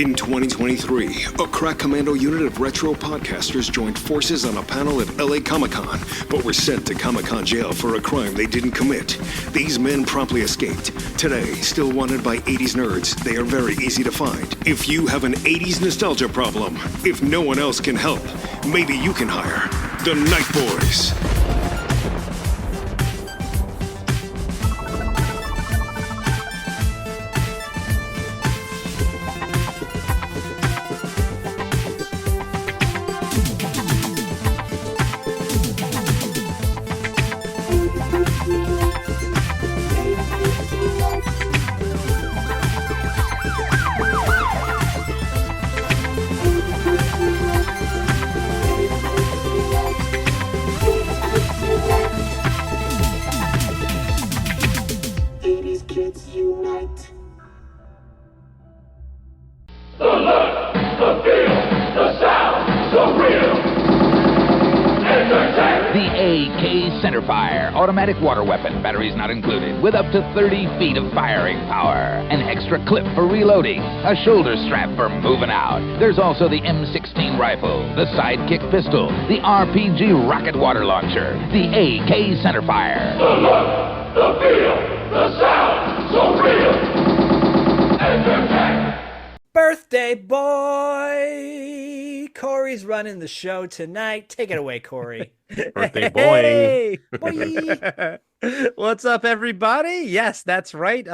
In 2023, a crack commando unit of retro podcasters joined forces on a panel at LA Comic-Con, but were sent to Comic-Con jail for a crime they didn't commit. These men promptly escaped. Today, still wanted by 80s nerds, they are very easy to find. If you have an 80s nostalgia problem, if no one else can help, maybe you can hire the Night Boys. Automatic water weapon, batteries not included, with up to 30 feet of firing power. An extra clip for reloading, a shoulder strap for moving out. There's also the M16 rifle, the sidekick pistol, the RPG rocket water launcher, the AK centerfire. The look, the feel, the sound, so real. Entertech. Birthday boy! Corey's running the show tonight. Take it away, Corey. Birthday boy. Boy. What's up, everybody? Yes, that's right.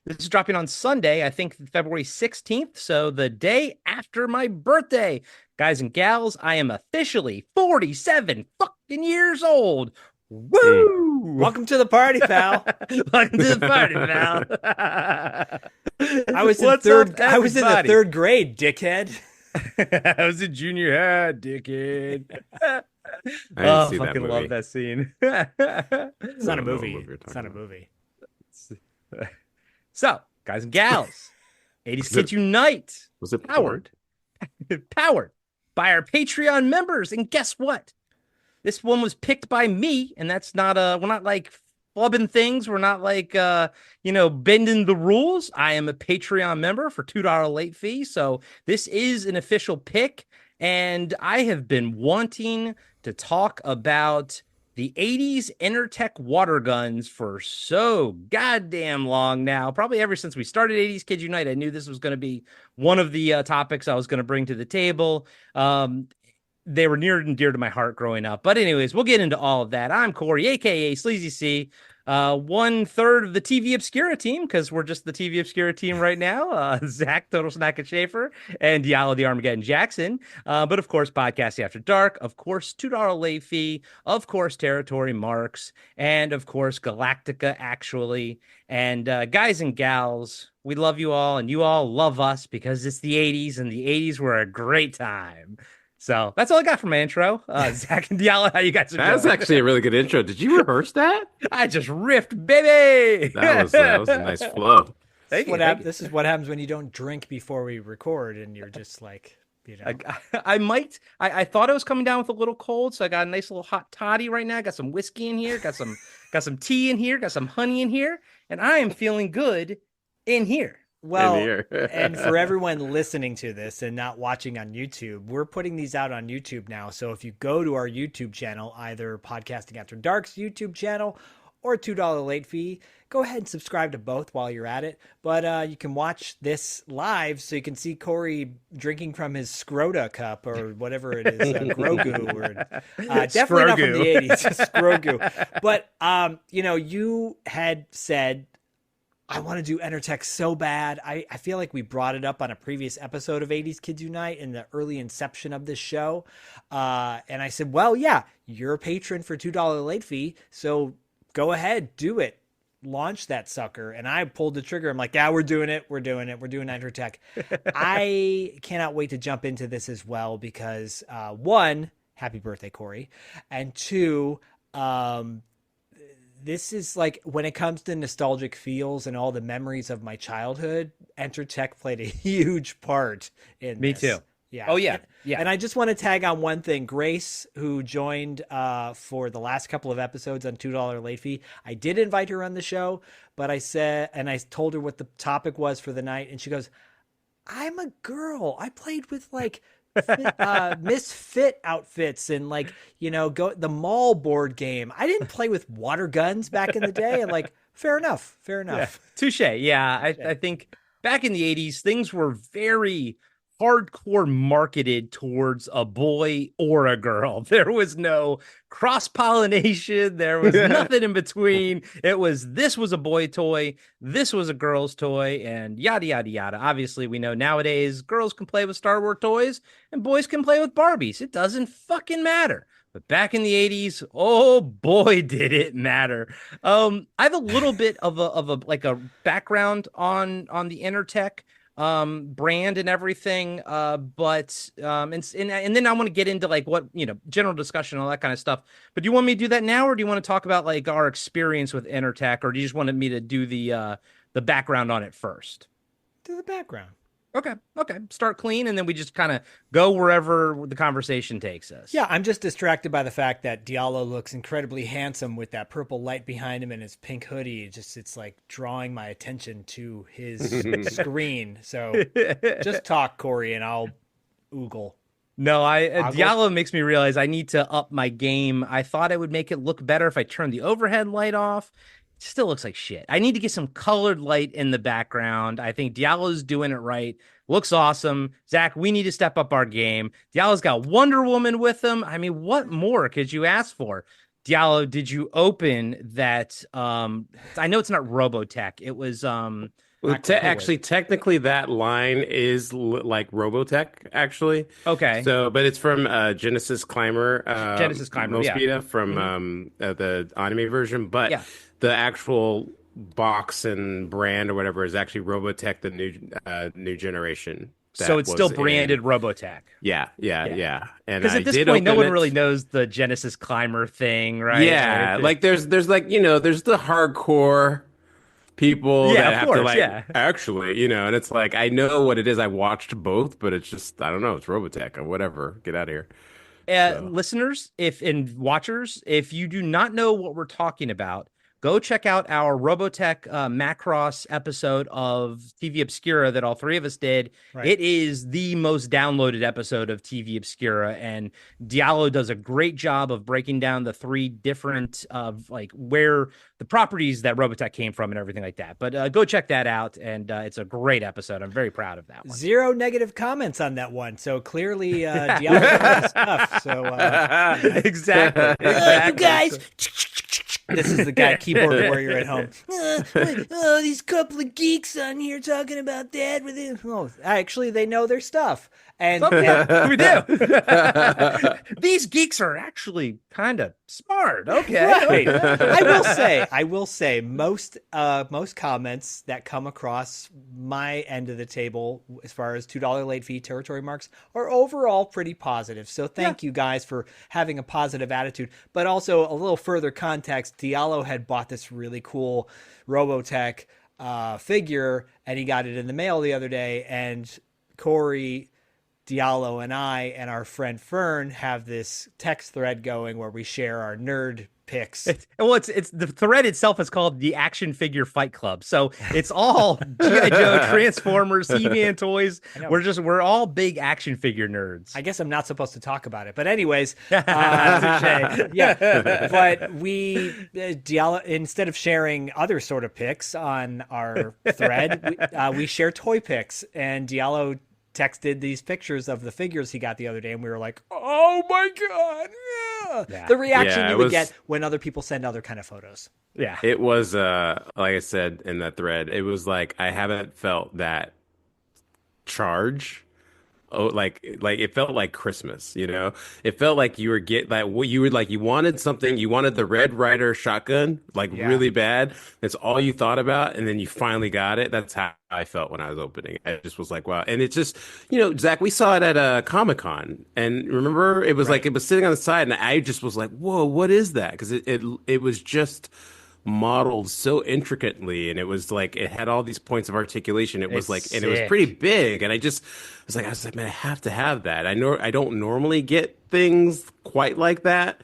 This is dropping on Sunday, I think February 16th, so the day after my birthday. Guys and gals, I am officially 47 fucking years old. Woo! Welcome to the party, pal. Welcome to the party, pal. I was in the third grade, dickhead. I was in junior high, dickhead. I fucking love that scene. It's not a movie. It's not a movie. So, guys and gals, 80s Kids Unite. Was it powered by our Patreon members? And guess what? This one was picked by me, and that's not we're not like flubbing things. We're not like bending the rules. I am a Patreon member for $2 late fee, so this is an official pick. And I have been wanting to talk about the 80s Entertech water guns for so goddamn long now. Probably ever since we started 80s Kids Unite, I knew this was going to be one of the topics I was going to bring to the table. They were near and dear to my heart growing up. But anyways, we'll get into all of that. I'm Corey, a.k.a. Sleazy C. 1/3 of the TV Obscura team, because we're just the TV Obscura team right now. Zach, Total Snack and Schaefer, and Diallo the Armageddon Jackson. But of course, Podcasting After Dark. Of course, $2 late fee. Of course, Territory Marks. And of course, Galactica, actually. And guys and gals, we love you all, and you all love us because it's the 80s, and the 80s were a great time. So that's all I got for my intro. Zach and Diallo, how you guys are doing? That's actually a really good intro. Did you rehearse that? I just riffed, baby. That was a nice flow. This is what happens when you don't drink before we record, and you're just like, I thought I was coming down with a little cold, so I got a nice little hot toddy right now. Got some whiskey in here, got some tea in here, got some honey in here, and I am feeling good in here. Well, and for everyone listening to this and not watching on YouTube, we're putting these out on YouTube now. So if you go to our YouTube channel, either Podcasting After Dark's YouTube channel or $2 late fee, go ahead and subscribe to both while you're at it. But you can watch this live so you can see Corey drinking from his Scrota cup or whatever it is, Grogu. Or, definitely not from the 80s, Grogu. But, you had said, I want to do Entertech so bad. I feel like we brought it up on a previous episode of 80s Kids Unite in the early inception of this show. And I said, well, yeah, you're a patron for $2 late fee. So go ahead, do it. Launch that sucker. And I pulled the trigger. I'm like, yeah, we're doing it. We're doing Entertech. I cannot wait to jump into this as well because one, happy birthday, Corey. And two, this is like, when it comes to nostalgic feels and all the memories of my childhood, Entertech played a huge part in Me this. too. Yeah. Oh, yeah. Yeah. And I just want to tag on one thing. Grace, who joined for the last couple of episodes on $2 late fee, I did invite her on the show, but I said, and I told her what the topic was for the night, and she goes, I'm a girl. I played with like misfit outfits and like, go the mall board game. I didn't play with water guns back in the day. And like, fair enough. Fair Yeah, enough. touche. Yeah, I think back in the 80s, things were very hardcore marketed towards a boy or a girl. There was no cross pollination, there was nothing in between. This was a boy toy, this was a girl's toy, and yada, yada, yada. Obviously, we know nowadays girls can play with Star Wars toys and boys can play with Barbies. It doesn't fucking matter. But back in the 80s, oh boy, did it matter. I have a little bit of a like a background on the Entertech brand and everything. And then I want to get into like what, general discussion, all that kind of stuff. But do you want me to do that now, or do you want to talk about like our experience with Entertech, or do you just want me to do the background on it first? Do the background. Okay. Start clean, and then we just kind of go wherever the conversation takes us. Yeah, I'm just distracted by the fact that Diallo looks incredibly handsome with that purple light behind him and his pink hoodie. It's like drawing my attention to his screen. So just talk, Corey, and I'll oogle. No, Diallo makes me realize I need to up my game. I thought I would make it look better if I turned the overhead light off. Still looks like shit. I need to get some colored light in the background. I think Diallo's doing it right. Looks awesome. Zach, we need to step up our game. Diallo's got Wonder Woman with him. I mean, what more could you ask for? Diallo, did you open that? I know it's not Robotech. It was Well, actually, technically, that line is like Robotech, actually. Okay. So, but it's from Genesis Climber. Genesis Climber, Mosquito from the anime version. But the actual box and brand or whatever is actually Robotech, the new generation. So it's still branded Robotech. Yeah. And because at this point, no one really knows the Genesis Climber thing, right? Yeah, like there's like there's the hardcore people that have to like actually, and it's like I know what it is. I watched both, but it's just I don't know. It's Robotech or whatever. Get out of here. Listeners, and watchers, if you do not know what we're talking about, go check out our Robotech Macross episode of TV Obscura that all three of us did. Right. It is the most downloaded episode of TV Obscura, and Diallo does a great job of breaking down the three different like where the properties that Robotech came from and everything like that. But go check that out, and it's a great episode. I'm very proud of that one. 0 negative comments on that one, so clearly Diallo got stuff. So exactly. You guys. This is the guy, keyboard warrior at home. These couple of geeks on here talking about that with him. Oh, actually, they know their stuff. And we do. These geeks are actually kind of smart. Okay. Right. I will say most comments that come across my end of the table as far as $2 late fee territory marks are overall pretty positive. So thank you guys for having a positive attitude. But also a little further context, Diallo had bought this really cool Robotech figure, and he got it in the mail the other day, and Corey, Diallo, and I and our friend Fern have this text thread going where we share our nerd pics. It's the thread itself is called the Action Figure Fight Club. So it's all G.I. Joe, Transformers, He-Man toys. We're all big action figure nerds. I guess I'm not supposed to talk about it, but anyways, yeah. But we Diallo, instead of sharing other sort of pics on our thread, we share toy pics, and Diallo texted these pictures of the figures he got the other day, and we were like, oh my god, the reaction you would get when other people send other kind of photos. It was like I said in that thread, it was like I haven't felt that charge. Like it felt like Christmas, it felt like you were you wanted something, you wanted the Red Ryder shotgun really bad. That's all you thought about, and then you finally got it. That's how I felt when I was opening. I just was like, wow. And it's just, Zach, we saw it at Comic-Con, and remember it was like it was sitting on the side, and I just was like, whoa, what is that? Because it was just modeled so intricately, and it was like it had all these points of articulation. It was like, and it was pretty big, and I was like, man, I have to have that. I know I don't normally get things quite like that,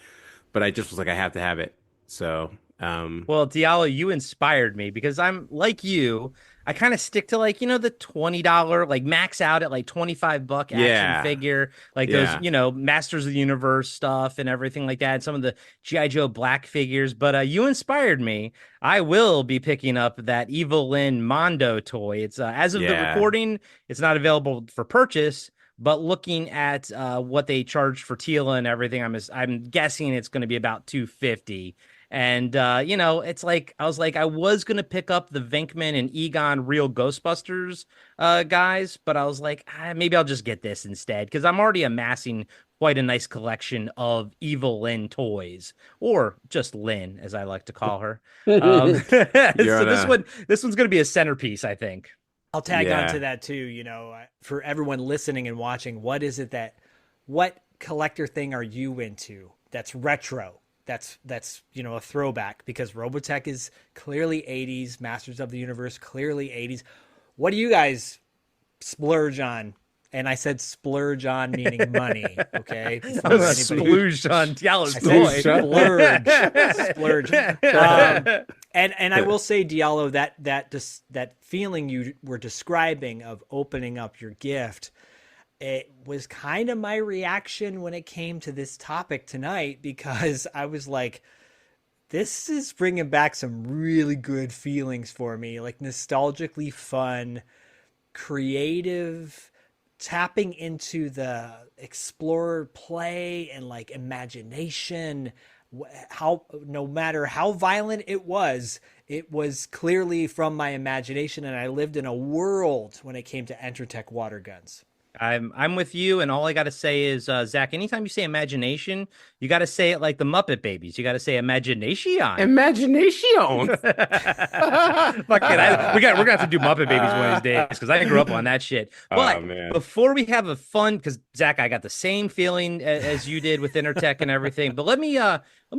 but I just was like, I have to have it. So well, Diallo, you inspired me, because I'm like you. I kind of stick to like, the $20, like max out at like $25 action Yeah. figure, like those, Yeah. Masters of the Universe stuff and everything like that. Some of the G.I. Joe Black figures. But you inspired me. I will be picking up that Evil Lyn Mondo toy. It's as of the Yeah. recording, it's not available for purchase. But looking at what they charged for Tila and everything, I'm guessing it's going to be about 250. And it's like I was gonna pick up the Venkman and Egon Real Ghostbusters guys, but I was like, maybe I'll just get this instead because I'm already amassing quite a nice collection of Evil Lyn toys, or just Lynn, as I like to call her. So this one's gonna be a centerpiece, I think. I'll tag Yeah. on to that too. For everyone listening and watching, what collector thing are you into that's retro? That's a throwback, because Robotech is clearly 80s, Masters of the Universe clearly 80s. What do you guys splurge on? And I said splurge on meaning money, okay? I'm gonna splurge on Diallo's toy. Splurge. And I will say, Diallo, that feeling you were describing of opening up your gift, it was kind of my reaction when it came to this topic tonight, because I was like, this is bringing back some really good feelings for me, like nostalgically fun, creative, tapping into the explorer play and like imagination. How, no matter how violent it was clearly from my imagination, and I lived in a world when it came to Entertech water guns. I'm with you, and all I got to say is, Zach, anytime you say imagination, you got to say it like the Muppet Babies. You got to say imagination. Imagination. Fuck it, we're gonna have to do Muppet Babies one of these days because I grew up on that shit. But before we have a fun, because Zach, I got the same feeling as you did with Entertech and everything. But let me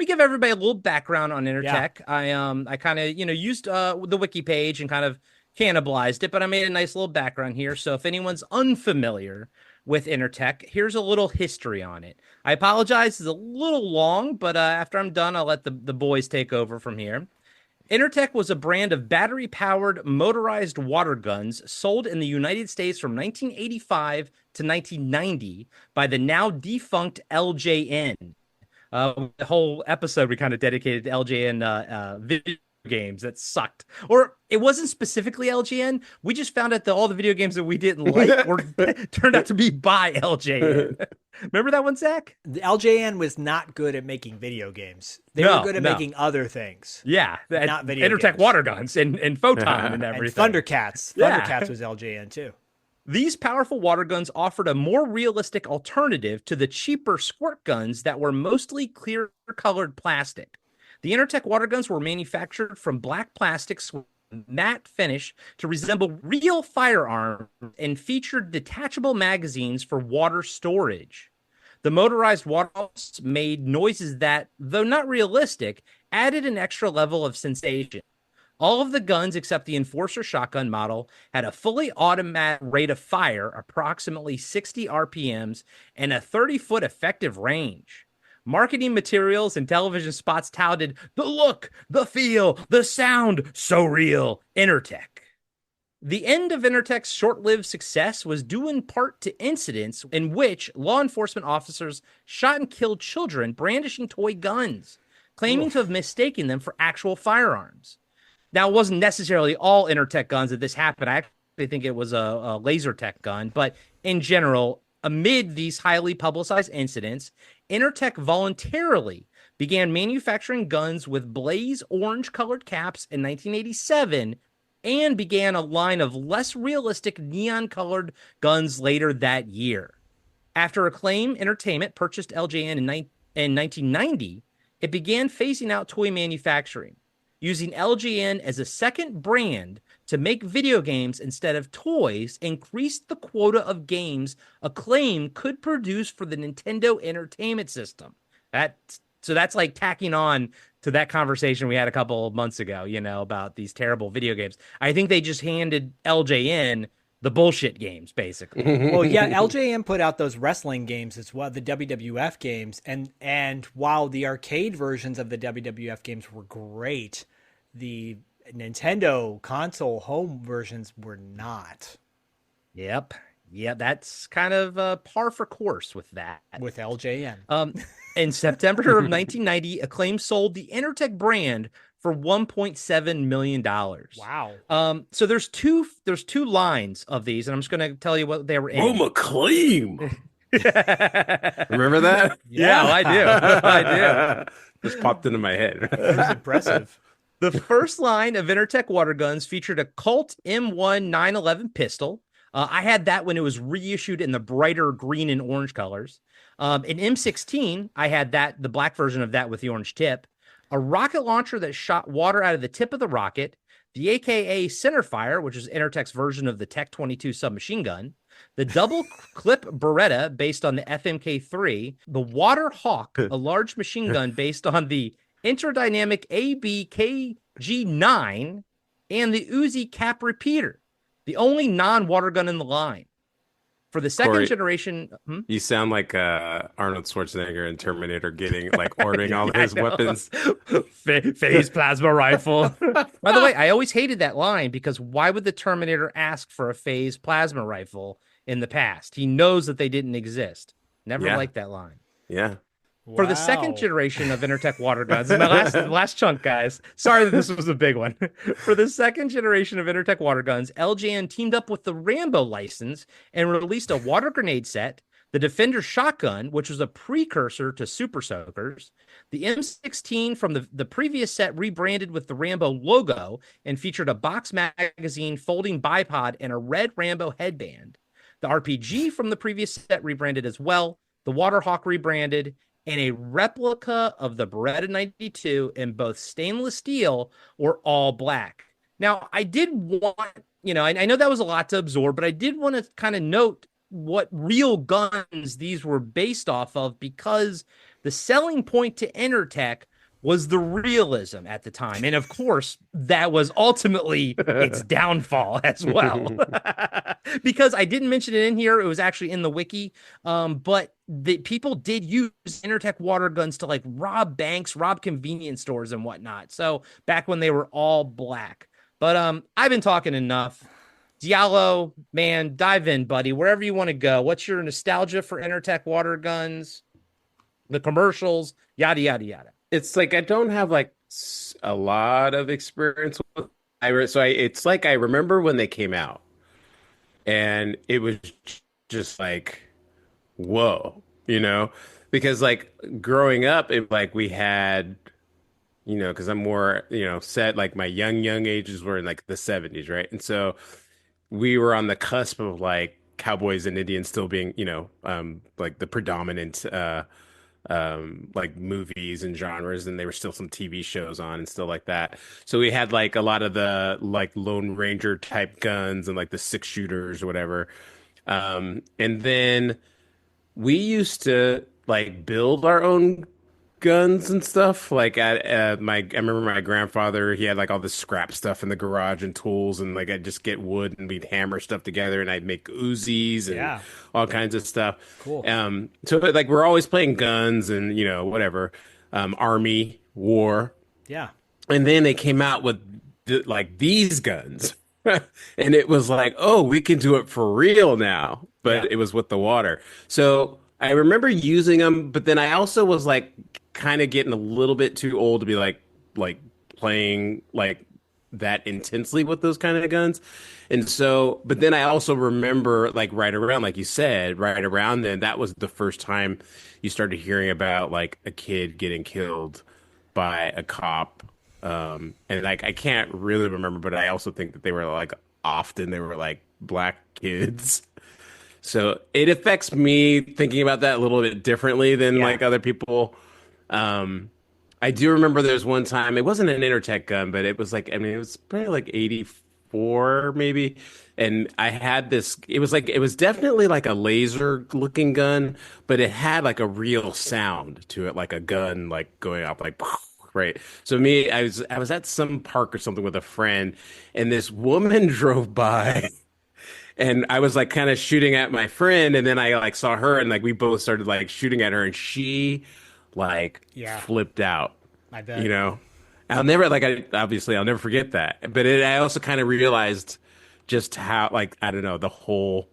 give everybody a little background on Entertech. Yeah. I kind of used the wiki page and kind of cannibalized it, but I made a nice little background here. So if anyone's unfamiliar with Entertech, here's a little history on it. I apologize, it's a little long, but after I'm done, I'll let the boys take over from here. Entertech was a brand of battery-powered motorized water guns sold in the United States from 1985 to 1990 by the now defunct LJN. The whole episode we kind of dedicated to LJN video games that sucked, or it wasn't specifically LGN. We just found out that all the video games that we didn't like were turned out to be by LJN. Remember that one, Zach? The LJN was not good at making video games. They were good at making other things. Yeah, not video Entertech games. Water guns and Photon and everything. And Thundercats. Thundercats was LJN too. These powerful water guns offered a more realistic alternative to the cheaper squirt guns that were mostly clear-colored plastic. The Entertech water guns were manufactured from black plastics with matte finish to resemble real firearms and featured detachable magazines for water storage. The motorized water guns made noises that, though not realistic, added an extra level of sensation. All of the guns except the Enforcer shotgun model had a fully automatic rate of fire, approximately 60 RPMs, and a 30-foot effective range. Marketing materials and television spots touted the look, the feel, the sound, so real, Entertech. The end of Entertech's short-lived success was due in part to incidents in which law enforcement officers shot and killed children brandishing toy guns, claiming to have mistaken them for actual firearms. Now, it wasn't necessarily all Entertech guns that this happened. I actually think it was a Lasertech gun, but in general, amid these highly publicized incidents, Entertech voluntarily began manufacturing guns with blaze orange-colored caps in 1987 and began a line of less realistic neon-colored guns later that year. After Acclaim Entertainment purchased LJN in 1990, it began phasing out toy manufacturing, using LJN as a second brand to make video games instead of toys increased the quota of games Acclaim could produce for the Nintendo Entertainment System. So that's like tacking on to that conversation we had a couple of months ago, about these terrible video games. I think they just handed LJN the bullshit games, basically. Well, yeah, LJN put out those wrestling games as well, the WWF games, and while the arcade versions of the WWF games were great, the Nintendo console home versions were not. Yep. Yeah, that's kind of par for course with that. With LJN. In September of 1990, Acclaim sold the Entertech brand for $1.7 million. Wow. So there's two lines of these, and I'm just going to tell you what they were in. Oh, McClaim. Remember that? Yeah, I do. I do. Just popped into my head. That was impressive. The first line of Entertech water guns featured a Colt M1 911 pistol. I had that when it was reissued in the brighter green and orange colors. An M16, I had that, the black version of that with the orange tip. A rocket launcher that shot water out of the tip of the rocket. The AKA Centerfire, which is Entertech's version of the Tech 22 submachine gun. The double clip Beretta based on the FMK3. The Water Hawk, a large machine gun based on the Interdynamic ABKG9. And the Uzi Cap Repeater. The only non-water gun in the line. For the second Corey, generation... You sound like Arnold Schwarzenegger in Terminator ordering all his weapons. Phase plasma rifle. By the way, I always hated that line because why would the Terminator ask for a phase plasma rifle in the past? He knows that they didn't exist. Never liked that line. Yeah. For the second generation of Entertech water guns, and the last chunk, guys. Sorry that this was a big one. For the second generation of Entertech water guns, LJN teamed up with the Rambo license and released a water grenade set, the Defender shotgun, which was a precursor to Super Soakers, the M16 from the previous set rebranded with the Rambo logo and featured a box magazine, folding bipod, and a red Rambo headband. The RPG from the previous set rebranded as well, the Waterhawk rebranded, and a replica of the Beretta 92 in both stainless steel or all black. Now, I did want, I know that was a lot to absorb, but I did want to kind of note what real guns these were based off of, because the selling point to Entertech was the realism at the time. And of course, that was ultimately its downfall as well. Because I didn't mention it in here. It was actually in the wiki. But the people did use Entertech water guns to like rob banks, rob convenience stores and whatnot. So back when they were all black. But I've been talking enough. Diallo, man, dive in, buddy. Wherever you want to go. What's your nostalgia for Entertech water guns? The commercials, yada, yada, yada. It's like I don't have like a lot of experience with it's like I remember when they came out and it was just like whoa, because like growing up it like we had because I'm more set, like my young ages were in like the 70s, right? And so we were on the cusp of like cowboys and Indians still being like the predominant like movies and genres, and there were still some TV shows on and stuff like that. So we had like a lot of the like Lone Ranger type guns and like the 6-shooters or whatever. And then we used to like build our own guns and stuff. Like I remember my grandfather, he had like all this scrap stuff in the garage and tools, and like I'd just get wood and we'd hammer stuff together, and I'd make Uzis and all kinds of stuff. Cool. So like we're always playing guns and whatever, army, war. Yeah. And then they came out with like these guns. And it was like, oh, we can do it for real now. But it was with the water. So I remember using them, but then I also was like kind of getting a little bit too old to be like playing like that intensely with those kind of guns. And so, but then I also remember like right around, like you said, right around then, that was the first time you started hearing about like a kid getting killed by a cop. And like, I can't really remember, but I also think that they were like black kids. So it affects me thinking about that a little bit differently than like other people. I do remember there's one time, it wasn't an Entertech gun, but it was like, it was probably like 84 maybe. And I had this, it was definitely like a laser looking gun, but it had like a real sound to it, like a gun, like going up like, right. So I was at some park or something with a friend, and this woman drove by. And I was like kind of shooting at my friend, and then I like saw her, and like we both started like shooting at her, and she like flipped out. I bet. I'll never forget that. But I also kind of realized just how, like, I don't know, the whole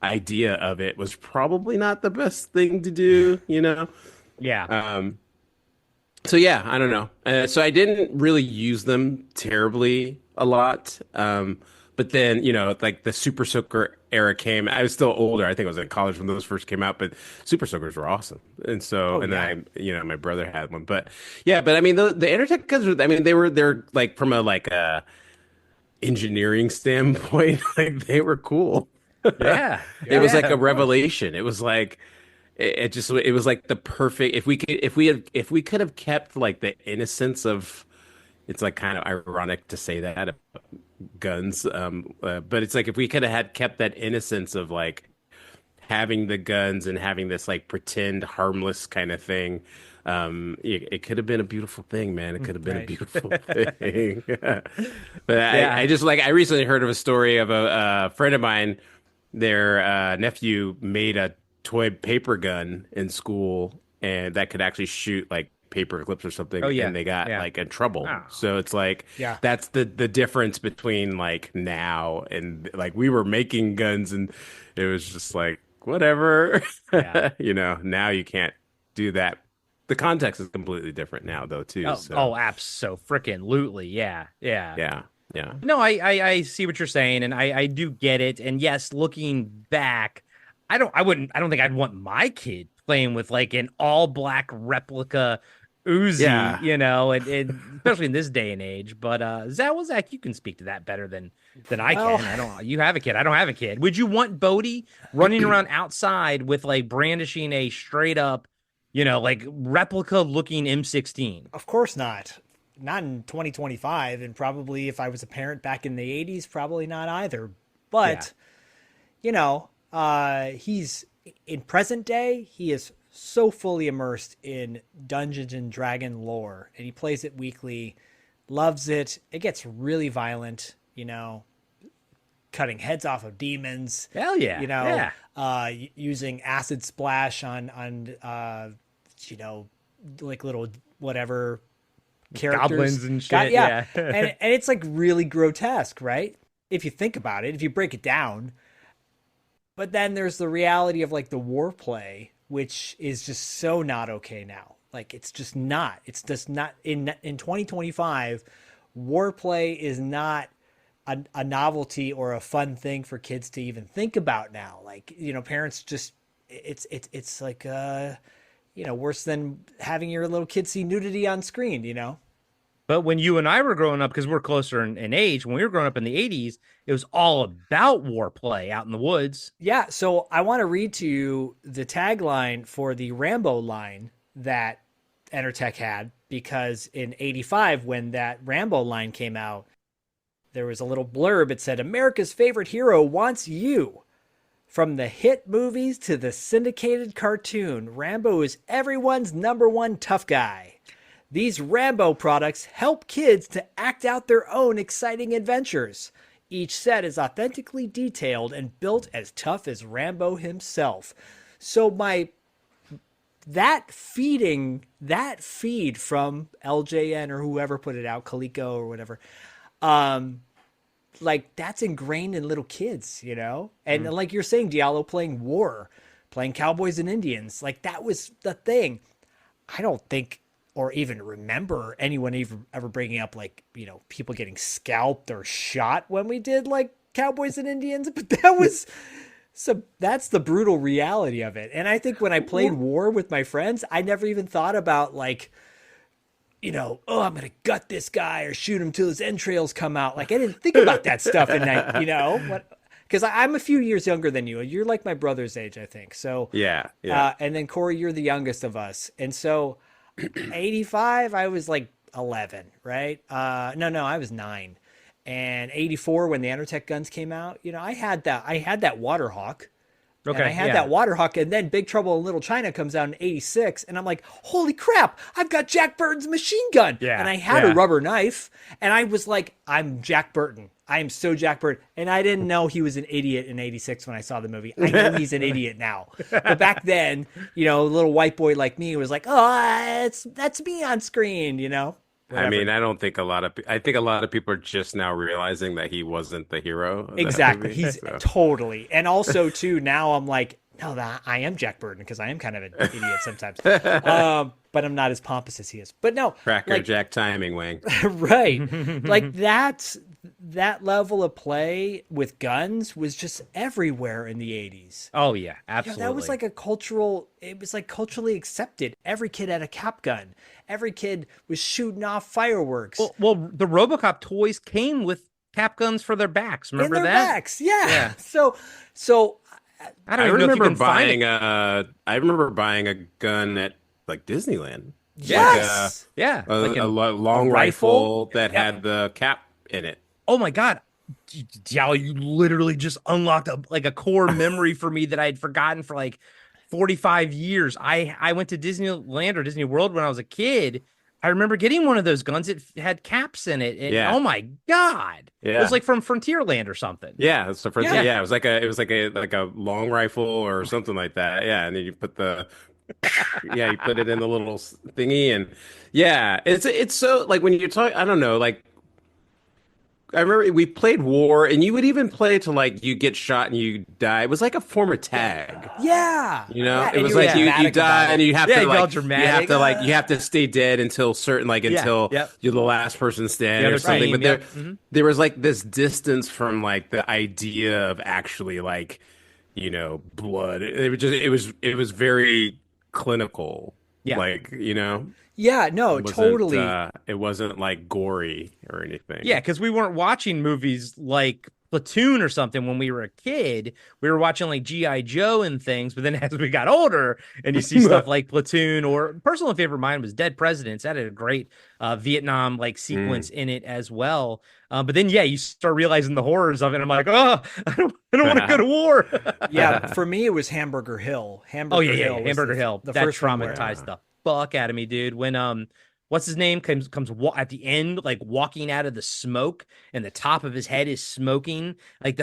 idea of it was probably not the best thing to do, you know? Yeah. Um, so yeah, I don't know. So I didn't really use them terribly a lot. But then, like the Super Soaker era came. I was still older. I think I was in college when those first came out, but Super Soakers were awesome. And so, Oh and yeah. then my brother had one. But yeah, but I mean, the Entertech guns were, I mean, they're like from a engineering standpoint, like they were cool. Yeah. It was Yeah, like a of course. revelation. It was like it was like the perfect if we could have kept like the innocence of it's like kind of ironic to say that about guns but it's like if we could have had kept that innocence of like having the guns and having this like pretend harmless kind of thing it could have been a beautiful thing, man. It could have been a Right. beautiful thing. But Yeah. I just like I recently heard of a story of a friend of mine. Their nephew made a toy paper gun in school, and that could actually shoot like paper clips or Oh something, yeah. and they got Yeah. like in trouble. Oh. So it's like Yeah. that's the difference between like now and like we were making guns, and it was just like whatever. Yeah. Now you can't do that. The context is completely different now, though, too. So Abso-freaking-lutely. Yeah. Yeah. yeah, yeah, No, I see what you're saying, and I do get it. And yes, looking back, I don't think I'd want my kid playing with like an all black replica Uzi, yeah. and especially in this day and age. But Zach, you can speak to that better than I Well, can. I don't. You have a kid. I don't have a kid. Would you want Bodie running around outside with like brandishing a straight up, like replica looking M16? of course not. Not in 2025, and probably if I was a parent back in the 80s, probably not either. Yeah. But he's in present day, he is so fully immersed in Dungeons and Dragon lore, and he plays it weekly, loves it. It gets really violent, cutting heads off of demons, Hell yeah. Yeah. using acid splash on like little whatever characters, Goblins and shit. Yeah. and it's like really grotesque, right? If you think about it, if you break it down. But then there's the reality of like the war play, which is just so not okay now. Like it's just not. It's just not in 2025. War play is not a novelty or a fun thing for kids to even think about now. Like parents just it's like worse than having your little kid see nudity on screen. But when you and I were growing up, because we're closer in age, when we were growing up in the 80s, it was all about war play out in the woods. Yeah, so I want to read to you the tagline for the Rambo line that Entertech had, because in 85, when that Rambo line came out, there was a little blurb. It said, America's favorite hero wants you. From the hit movies to the syndicated cartoon, Rambo is everyone's number one tough guy. These Rambo products help kids to act out their own exciting adventures. Each set is authentically detailed and built as tough as Rambo himself. So that feed from LJN or whoever put it out, Coleco or whatever, like that's ingrained in little kids, And like you're saying, Diallo playing war, playing Cowboys and Indians, like that was the thing. I don't think or even remember anyone even ever bringing up like, people getting scalped or shot when we did like Cowboys and Indians, but that's the brutal reality of it. And I think when I played war with my friends, I never even thought about like, I'm going to gut this guy or shoot him till his entrails come out. Like I didn't think about that stuff in that, because I'm a few years younger than you. You're like my brother's age, I think. So Yeah. and then Corey, you're the youngest of us. And so 85, I was like 11, right? No, I was 9. And 84, when the Entertech guns came out, I had that Water Hawk. Okay. And I had that Water Hawk, and then Big Trouble in Little China comes out in 86, and I'm like, holy crap, I've got Jack Burton's machine gun. Yeah, And I had a rubber knife, and I was like, I'm Jack Burton. I am so Jack Burton. And I didn't know he was an idiot in 86 when I saw the movie. I know he's an idiot now. But back then, a little white boy like me was like, oh, that's me on screen, I mean, I don't think I think a lot of people are just now realizing that he wasn't the hero of that Exactly. movie, He's so. totally. And also too, now I'm like, no, that I am Jack Burton because I am kind of an idiot sometimes. But I'm not as pompous as he is. But no, Cracker like, Jack timing, Wang. right. Like that level of play with guns was just everywhere in the 80s. Oh yeah, Yeah, absolutely. that was like it was like culturally accepted. Every kid had a cap gun. Every kid was shooting off fireworks. Well, the RoboCop toys came with cap guns for their backs. Remember in their that? backs. Yeah. Yeah. So I don't even know if you remember can find buying it. I remember buying a gun at like Disneyland. yes. Yeah, A, like a an- long rifle? rifle that had the cap in it. oh my god, Diallo, you literally just unlocked a core memory for me that I had forgotten for like 45 years. I went to Disneyland or Disney World when I was a kid. I remember getting one of those guns. It had caps in it. And, Yeah. oh my god. It Yeah. was like from Frontierland or something. Yeah, it's the first. Yeah. Yeah, it was like a long rifle or something like that. Yeah, and then you put you put it in the little thingy, and yeah, it's so like when you talk. I don't know, like I remember we played war, and you would even play to like you get shot and you die. It was like a form of tag. Yeah. You know, Yeah, it and was were like you dramatic die about and it. you have Yeah, to you got all like dramatic. you have to stay dead until certain until yep. you're the last person standing The or other something. team, But yep. Mhm. there was like this distance from like the idea of actually like blood. It was very clinical. Yeah. Like Yeah, no, totally. It wasn't like gory or anything. Yeah, because we weren't watching movies like Platoon or something when we were a kid. We were watching like G.I. Joe and things, but then as we got older and you see stuff like Platoon, or personal favorite of mine was Dead Presidents. That had a great Vietnam like sequence in it as well. But then you start realizing the horrors of it. I'm like, oh, I don't want to go to war. Yeah, for me it was Hamburger Hill. Hamburger Hill was Hamburger Hill. The That first one where- traumatized the fuck out of me, dude. When what's his name comes at the end, like walking out of the smoke, and the top of his head is smoking. Like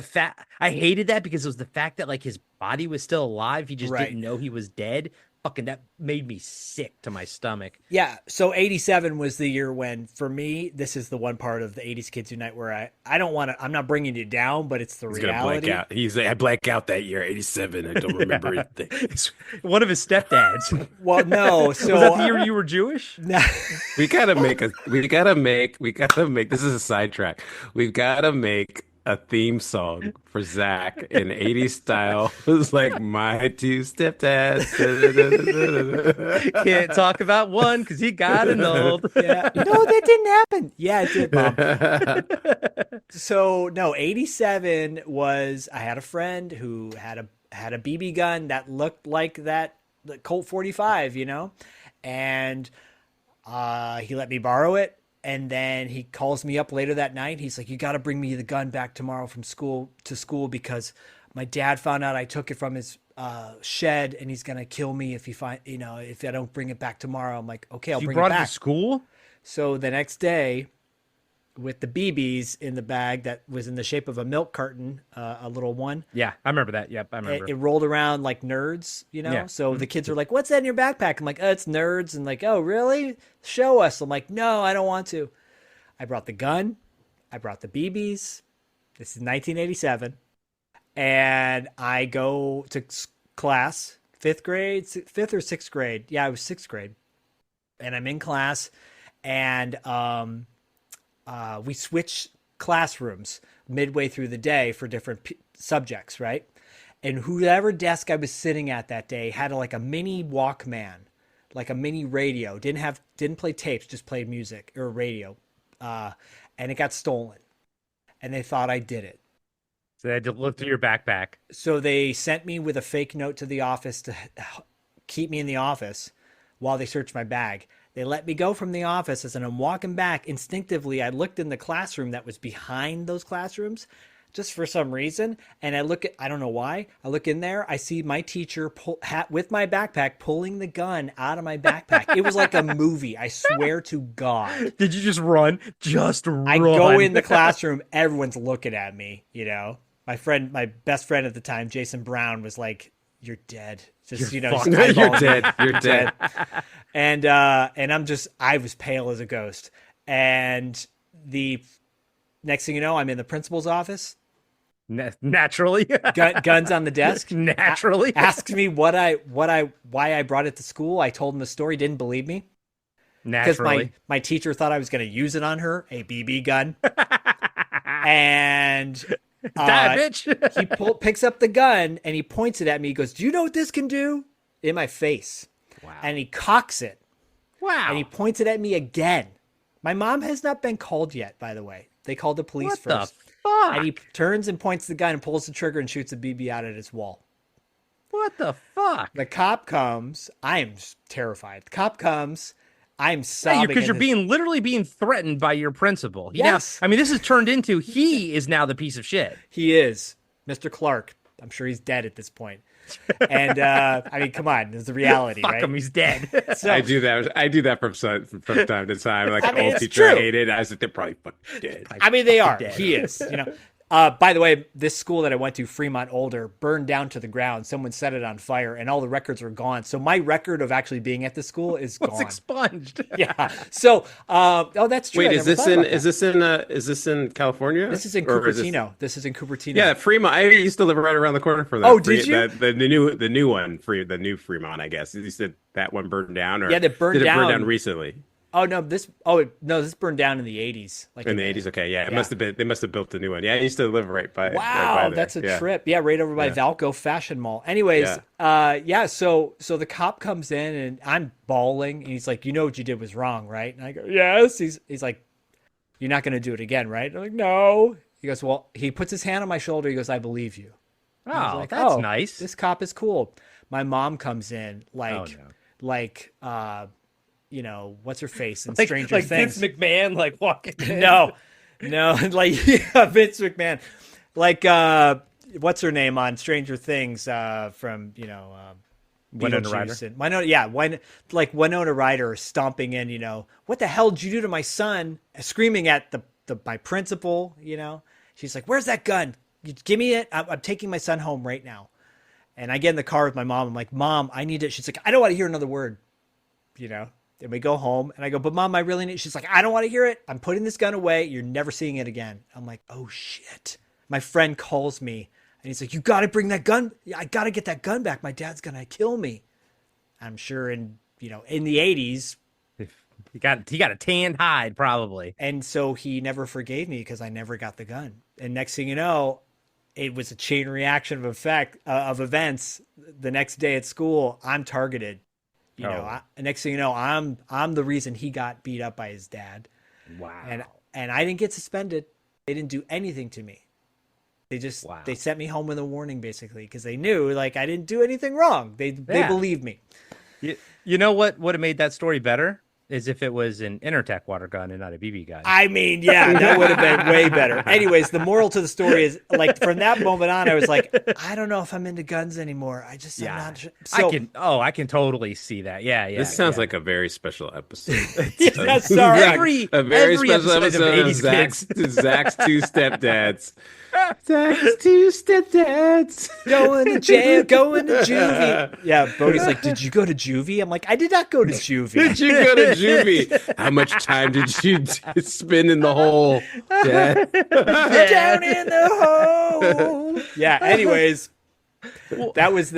I hated that because it was the fact that like his body was still alive. He just Right. didn't know he was dead. Fucking that made me sick to my stomach. Yeah, so 87 was the year when, for me, this is the one part of the 80s Kids Unite where I don't want to, I'm not bringing you down, but it's the He's reality. gonna blank out. I blank out that year, 87. I don't remember anything. It's one of his stepdads. Well, no, so Was that the year you were Jewish? We gotta make this is a sidetrack. We've gotta make a theme song for Zach in 80s style. It was like my two stepdads. Can't talk about one because he got annulled. Yeah. No, that didn't happen. Yeah, it did, Mom. So no, 87 was, I had a friend who had a BB gun that looked like the Colt 45, and he let me borrow it. And then he calls me up later that night. He's like, you got to bring me the gun back tomorrow from school because my dad found out I took it from his shed, and he's going to kill me if I don't bring it back tomorrow. I'm like, okay, I'll You bring brought it it back. to school? So the next day, with the BBs in the bag that was in the shape of a milk carton, a little one. Yeah, I remember that. Yep, I remember. It rolled around like nerds, Yeah. So the kids are like, what's that in your backpack? I'm like, oh, it's nerds. And like, oh, really? Show us. I'm like, no, I don't want to. I brought the gun. I brought the BBs. This is 1987. And I go to class, fifth or sixth grade. Yeah, I was sixth grade. And I'm in class, and we switch classrooms midway through the day for different subjects, right? And whoever desk I was sitting at that day had like a mini Walkman, like a mini radio. Didn't play tapes, just played music or radio. And it got stolen. And they thought I did it. So they had to look through your backpack. So they sent me with a fake note to the office to keep me in the office while they searched my bag. They let me go from the office. As I'm walking back, instinctively, I looked in the classroom that was behind those classrooms just for some reason. And I don't know why. I look in there. I see my teacher with my backpack pulling the gun out of my backpack. It was like a movie. I swear to God. Did you just run? Just run. I go in the classroom. Everyone's looking at me, My best friend at the time, Jason Brown, was like, "You're dead." Just fucked. You're dead. You're dead. And I was pale as a ghost. And the next thing you know, I'm in the principal's office. Naturally. Guns on the desk. Naturally. Asks me why I brought it to school. I told him the story, didn't believe me. Because Naturally. my teacher thought I was going to use it on her, a BB gun. And Die, bitch. he picks up the gun and he points it at me. He goes, "Do you know what this can do?" In my face. Wow. And he cocks it. Wow. And he points it at me again. My mom has not been called yet, by the way. They called the police What first. the fuck? And he turns and points the gun and pulls the trigger and shoots a BB out at his wall. What the fuck? The cop comes. I am terrified. The cop comes. I'm sobbing. Because you're literally being threatened by your principal. Yes. Now, I mean, this has turned into he is now the piece of shit. He is. Mr. Clark. I'm sure he's dead at this point. And I mean, come on, it's the reality, Fuck right? him, he's dead. So, I do that from time to time. Like I an mean, old it's teacher I true. hated. I was like, they're probably fucking dead. I mean, they are. Dead. He is. By the way, this school that I went to, Fremont Older, burned down to the ground. Someone set it on fire, and all the records are gone. So my record of actually being at the school is Was gone. expunged. Yeah. So, that's true. Wait, I is never this thought in about that. is this in California? This is in Or is this- Cupertino. This is in Cupertino. Yeah, Fremont. I used to live right around the corner from that. Oh, did you? The new one, the new Fremont, I guess. You said that one burned down, or Yeah, that burned did it burn down. down recently? Oh no, this burned down in the 80s. Like In the 80s, okay, yeah, it Yeah. must have been. They must have built a new one. Yeah, I used to live right by. Wow, right by there. that's a Yeah. trip. Yeah, right over by Yeah. Valco Fashion Mall. Anyways, so the cop comes in and I'm bawling and he's like, "You know what you did was wrong, right?" And I go, "Yes." He's like, "You're not going to do it again, right?" I'm like, "No." He goes, "Well," he puts his hand on my shoulder. He goes, "I believe you." And I was Oh, like, that's nice. This cop is cool. My mom comes in like what's her face in Stranger like Things. Vince McMahon, like walking in. No, like Vince McMahon, like what's her name on Stranger Things from Winona Ryder. Beetlejuice and Winona Ryder stomping in, what the hell did you do to my son? Screaming at my principal, she's like, "Where's that gun? Give me it. I'm taking my son home right now." And I get in the car with my mom. I'm like, "Mom, I need it." She's like, "I don't want to hear another word," And we go home and I go, "But Mom, I really need," she's like, "I don't want to hear it. I'm putting this gun away. You're never seeing it again." I'm like, "Oh shit." My friend calls me and he's like, "You got to bring that gun. I got to get that gun back. My dad's going to kill me." I'm sure in the 80s. He got a tanned hide, probably. And so he never forgave me because I never got the gun. And next thing you know, it was a chain reaction of events. The next day at school, I'm targeted. Next thing you know, I'm the reason he got beat up by his dad. Wow. And I didn't get suspended. They didn't do anything to me. They just they sent me home with a warning, basically, because they knew I didn't do anything wrong. They believed me. You know what would have made that story better is if it was an Entertech water gun and not a BB gun. I mean, yeah, that would have been way better. Anyways, the moral to the story is from that moment on, I was like, I don't know if I'm into guns anymore. I'm not sure. So, I can totally see that. Yeah. This sounds like a very special episode. sorry. A very every special episode of episode of 80s Zach's two stepdads. Zach's two stepdads. going to jail, going to juvie. Yeah, Bodie's like, "Did you go to juvie?" I'm like, "I did not go to juvie." Did you go to juvie? How much time did you spend in the hole, Dad? Down in the hole. Yeah. Anyways, that was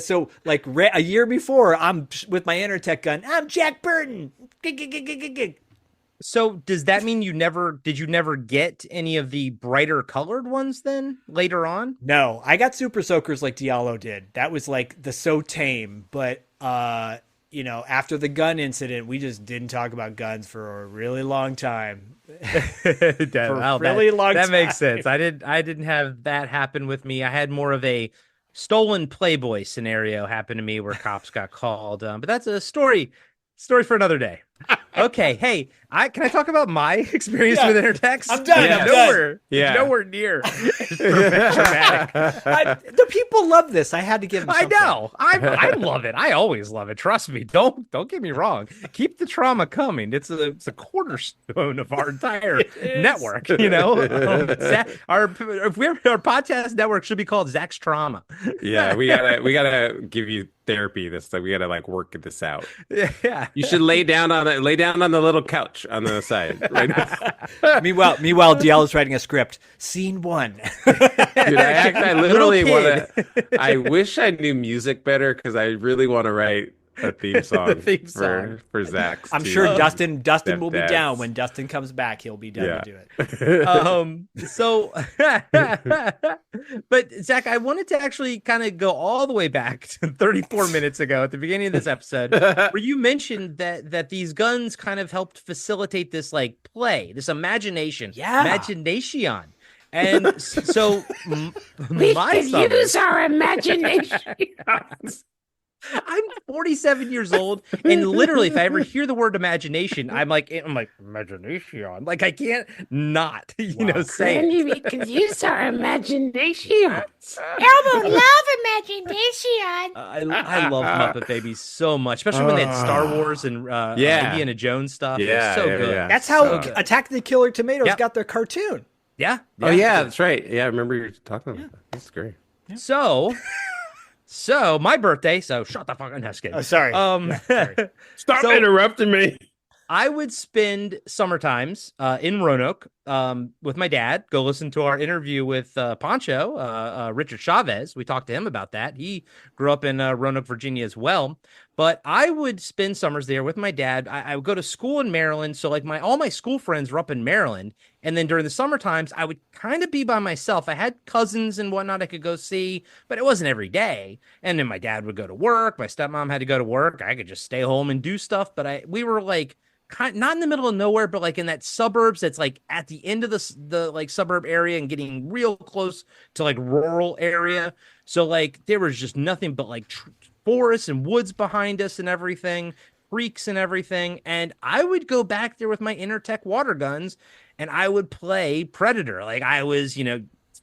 so a year before, I'm with my Entertech gun. I'm Jack Burton. So does that mean you never get any of the brighter colored ones then later on? No, I got Super Soakers like Diallo did. That was the so tame. But after the gun incident, we just didn't talk about guns for a really long time. That makes sense. I didn't have that happen with me. I had more of a stolen Playboy scenario happen to me where cops got called. But that's a story for anher day. Okay, hey, can I talk about my experience with Entertech? I'm done. It's I'm nowhere, Yeah. it's nowhere near dramatic. The people love this. I had to give them I something. know. I love it. I always love it. Trust me. Don't get me wrong. Keep the trauma coming. It's a cornerstone of our entire network. Our podcast network should be called Zach's Trauma. Yeah, we gotta give you therapy. We gotta work this out. Yeah. You should lay down on lay down on the little couch on the side. Right now. Meanwhile, DL is writing a script. Scene 1. Dude, I literally want to. I wish I knew music better because I really want to write a theme song, for Zach's. I'm sure Dustin will be down when Dustin comes back. He'll be down to do it. So, but Zach, I wanted to actually kind of go all the way back to 34 minutes ago at the beginning of this episode, where you mentioned that these guns kind of helped facilitate this like play, this imagination, imagination. And so we can use our imagination. I'm 47 years old, and literally, if I ever hear the word imagination, I'm like imagination. Like I can't not, say it. We can use our imagination. Elmo love imagination. I love Muppet Babies so much, especially when they had Star Wars and Indiana Jones stuff. Yeah, so good. Yeah. That's how Attack of the Killer Tomatoes got their cartoon. Yeah. Oh yeah, that's right. Yeah, I remember you talking about that. That's great. Yeah. So my birthday. So shut the fuck up. No, just kidding. Oh, sorry. Sorry. Stop interrupting me. I would spend summer times in Roanoke with my dad. Go listen to our interview with Pancho, Richard Chavez. We talked to him about that. He grew up in Roanoke, Virginia as well. But I would spend summers there with my dad. I would go to school in Maryland. So like all my school friends were up in Maryland. And then during the summer times, I would kind of be by myself. I had cousins and whatnot I could go see, but it wasn't every day. And then my dad would go to work. My stepmom had to go to work. I could just stay home and do stuff. But we were like, not in the middle of nowhere, but like in that suburbs that's like at the end of the like suburb area and getting real close to like rural area. So like there was just nothing but like forests and woods behind us and everything, creeks and everything. And I would go back there with my Entertech water guns and I would play Predator. Like I was,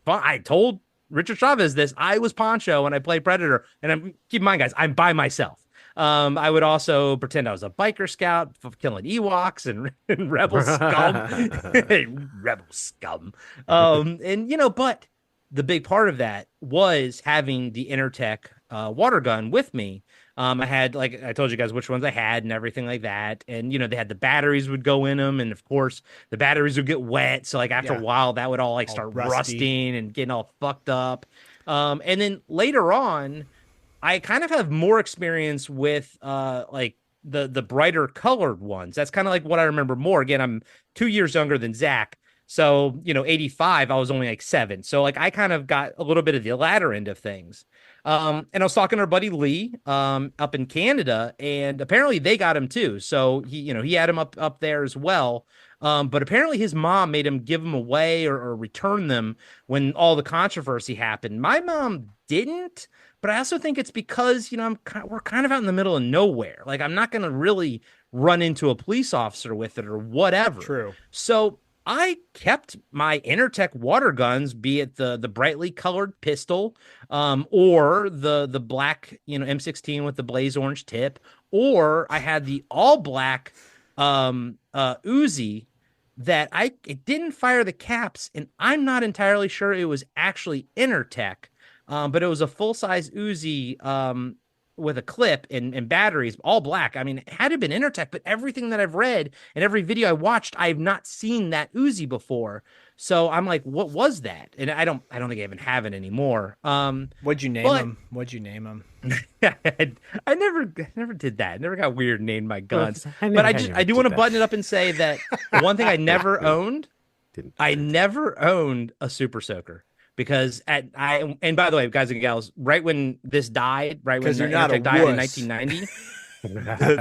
I told Richard Chavez this, I was Pancho when I played Predator. And keep in mind, guys, I'm by myself. I would also pretend I was a biker scout killing Ewoks and rebel scum. Rebel scum. But the big part of that was having the Entertech water gun with me. I had, like I told you guys which ones I had and everything like that. And, they had the batteries would go in them. And of course the batteries would get wet. So like after a while that would all start rusting and getting all fucked up. And then later on, I kind of have more experience with like the brighter colored ones. That's kind of like what I remember more. Again, I'm 2 years younger than Zach. So, 85, I was only like 7. So like I kind of got a little bit of the latter end of things. And I was talking to our buddy Lee up in Canada, and apparently they got him too. So he had him up there as well. But apparently his mom made him give them away or return them when all the controversy happened. My mom didn't. But I also think it's because, we're kind of out in the middle of nowhere. Like, I'm not going to really run into a police officer with it or whatever. True. So I kept my Entertech water guns, be it the brightly colored pistol or the black, M16 with the blaze orange tip, or I had the all black Uzi that it didn't fire the caps, and I'm not entirely sure it was actually Entertech. But it was a full-size Uzi with a clip and batteries, all black. I mean, it had to have been Entertech, but everything that I've read and every video I watched, I've not seen that Uzi before. So I'm like, what was that? And I don't think I even have it anymore. What'd you name him? I never did that. I never got weird and named my guns. But I do want to button it up and say that one thing I never owned, I never owned a Super Soaker. Because and by the way, guys and gals, right when this died, right when Entertech died in 1990,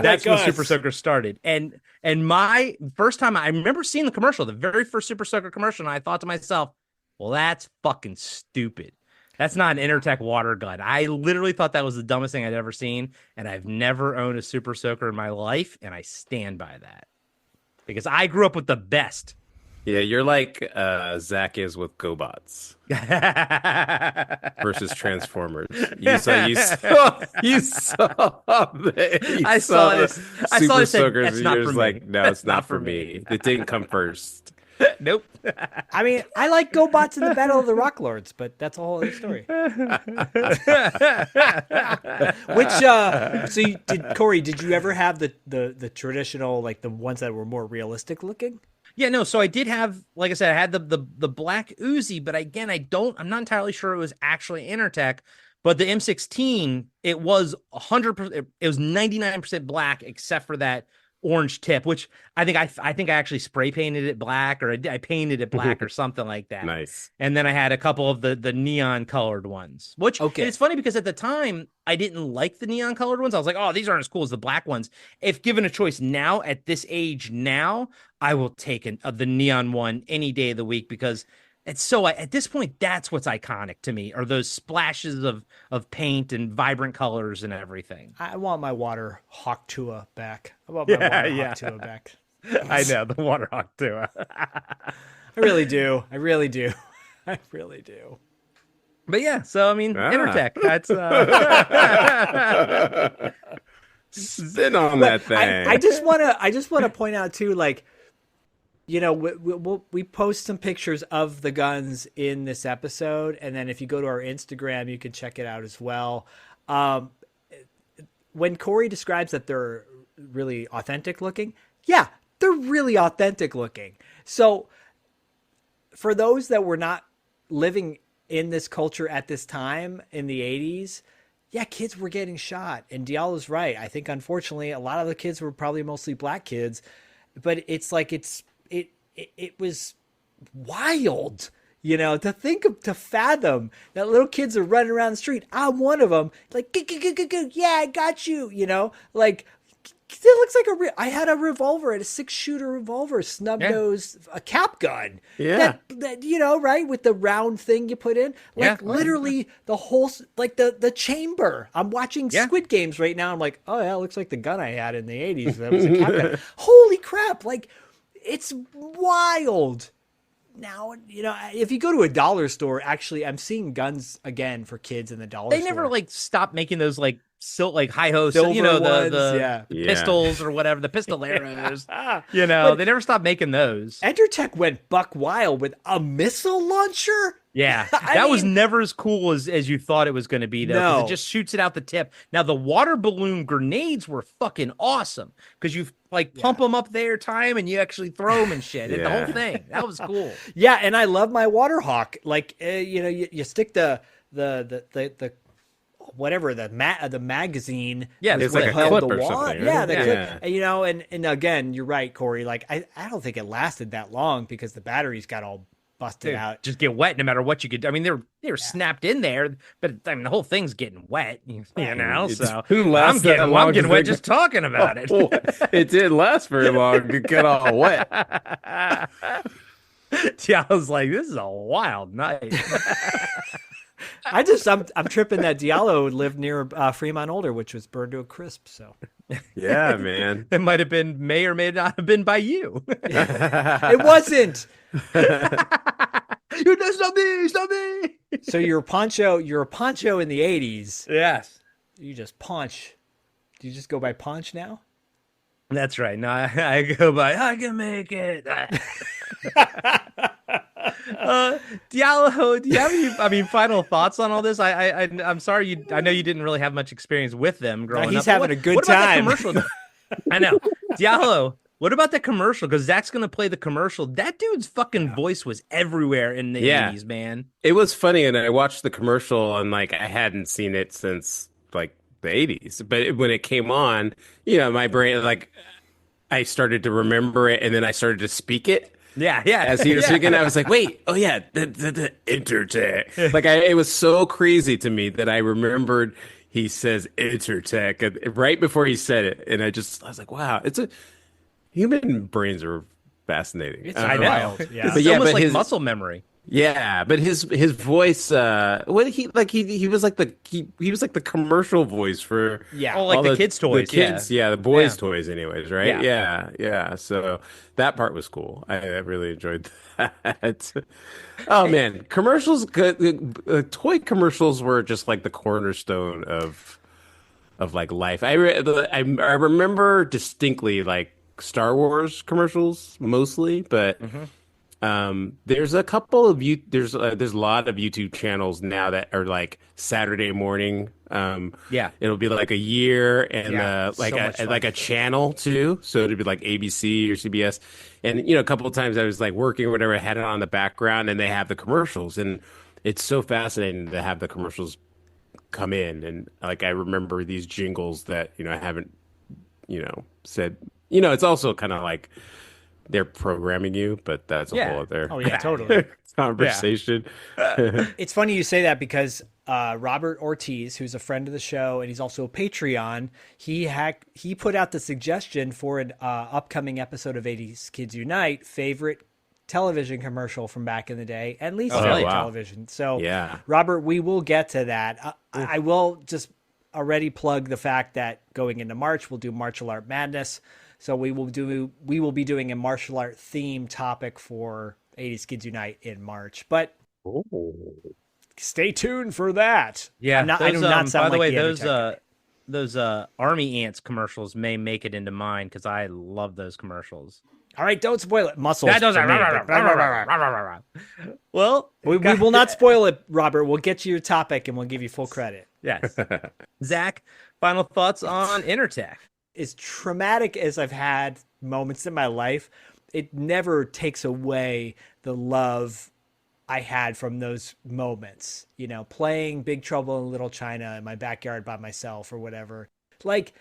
that's when Super Soaker started. And my first time, I remember seeing the commercial, the very first Super Soaker commercial, and I thought to myself, well, that's fucking stupid. That's not an Entertech water gun. I literally thought that was the dumbest thing I'd ever seen, and I've never owned a Super Soaker in my life, and I stand by that. Because I grew up with the best. Yeah, you're like Zach is with GoBots versus Transformers. I saw this. I saw this. Soakers, That's and not you're for just me. like, no, it's not for me. It didn't come first. Nope. I mean, I like GoBots in the Battle of the Rock Lords, but that's a whole other story. Corey, did you ever have the traditional, like the ones that were more realistic looking? Yeah, no. So I did have, like I said, I had the black Uzi, but again, I'm not entirely sure it was actually Entertech. But the M16, it was 100%. It was 99% black, except for that orange tip, which I think I actually spray painted it black, or I painted it black, or something like that. Nice. And then I had a couple of the neon colored ones, which Okay. it's funny because at the time I didn't like the neon colored ones. I was like, oh, these aren't as cool as the black ones. If given a choice now, at this age now, I will take the neon one any day of the week, because it's so, at this point, that's what's iconic to me, are those splashes of paint and vibrant colors and everything. I want my Water Hawk Tua back. I want my Water Hawk Tua back. I know, the Water Hawk Tua. I really do. I really do. I really do. But yeah, so I mean, Entertech. That's sit on that thing. I just want to point out too, like, you know, we post some pictures of the guns in this episode, and then if you go to our Instagram, you can check it out as well. When Corey describes that they're really authentic looking, yeah, they're really authentic looking. So for those that were not living in this culture at this time in the 80s, yeah, kids were getting shot. And Diallo's right. I think, unfortunately, a lot of the kids were probably mostly black kids. But it's like it was wild, you know, to fathom that little kids are running around the street. I'm one of them. Like, yeah, I got you, you know, like, it looks like I had a revolver, a 6-shooter revolver, snub nose, a cap gun. Yeah. That, you know, right, with the round thing you put in, like literally the whole, like the chamber. I'm watching Squid Games right now. I'm like, oh yeah, it looks like the gun I had in the 80s. That was a cap gun. Holy crap! Like, it's wild. Now, you know, if you go to a dollar store, actually, I'm seeing guns again for kids in the dollar store. They never like stopped making those like hi-ho, Silver you know, ones, the Yeah. pistols or whatever, the pistoleros. You know, But they never stopped making those. Entertech went buck wild with a missile launcher. Yeah, I that was mean- never as cool as you thought it was going to be, though. 'Cause No. it just shoots it out the tip. Now, the water balloon grenades were fucking awesome, because you like pump them up there, time, and you actually throw them and shit. And the whole thing, that was cool. Yeah, and I love my Water Hawk. Like, you know, you stick the whatever the magazine. Yeah, with it's like what a held clip the or wand. something, Yeah, right? the Yeah. clip. And, you know, and again, you're right, Corey. Like, I don't think it lasted that long because the batteries got all busted Dude, out. just get wet no matter what you could. I mean, they were snapped in there, but I mean, the whole thing's getting wet. You know, so Who lasts that I'm long getting to wet think- just talking about it. Oh, it didn't last very long to get all wet. Yeah, I was like, this is a wild night. I'm tripping that Diallo lived near Fremont Older, which was burned to a crisp. So Yeah, man. It might have been, may or may not have been by you. it wasn't. You just stop me. So you're a poncho in the 80s. Yes, You just punch. Do you just go by punch now? that's right. No, I go by, I can make it. Diallo, do you have any, final thoughts on all this? I'm sorry, I know you didn't really have much experience with them growing up. He's but having a good what about that time. commercial? I know. Diallo, what about the commercial? Because Zach's going to play the commercial. That dude's fucking voice was everywhere in the 80s, man. It was funny, and I watched the commercial, and like I hadn't seen it since like the 80s. But when it came on, you know, my brain, like, I started to remember it, and then I started to speak it. Yeah. As he was speaking, I was like, "Wait, oh yeah, the Entertech." Like, it was so crazy to me that I remembered he says Entertech right before he said it, and I was like, "Wow, human brains are fascinating." It's I know. wild. Yeah. It's But yeah, almost but like his- muscle memory. Yeah, but his voice, he was like the commercial voice for Yeah. Oh, like all the kids' toys, the kids, the boys' Yeah. toys, anyways, right? Yeah. So that part was cool. I really enjoyed that. Oh man, commercials, toy commercials were just like the cornerstone of like life. I remember distinctly like Star Wars commercials mostly, but. There's a couple of there's a lot of YouTube channels now that are like Saturday morning. Yeah. It'll be like a year and like so much fun. a channel too. So it'd be like ABC or CBS. And a couple of times I was like working or whatever, I had it on the background and they have the commercials, and it's so fascinating to have the commercials come in. And like I remember these jingles that I haven't said. It's also kind of like they're programming you, but that's a whole other Oh yeah, totally. conversation. It's funny you say that because Robert Ortiz, who's a friend of the show and he's also a Patreon, he put out the suggestion for an upcoming episode of 80s Kids Unite, favorite television commercial from back in the day, and least favorite television. So Yeah. Robert, we will get to that. I will just already plug the fact that going into March, we'll do Martial Art Madness. So we will be doing a martial art theme topic for 80s Kids Unite in March. But stay tuned for that. Yeah, I do not sound by the like way, Entertech guy. those Army Ants commercials may make it into mine because I love those commercials. All right, don't spoil it. Muscles. That does for me. Well, We will not spoil it, Robert. We'll get you your topic and we'll give you full credit. yes. Zach, final thoughts on Entertech? As traumatic as I've had moments in my life, it never takes away the love I had from those moments. Playing Big Trouble in Little China in my backyard by myself or whatever. Like,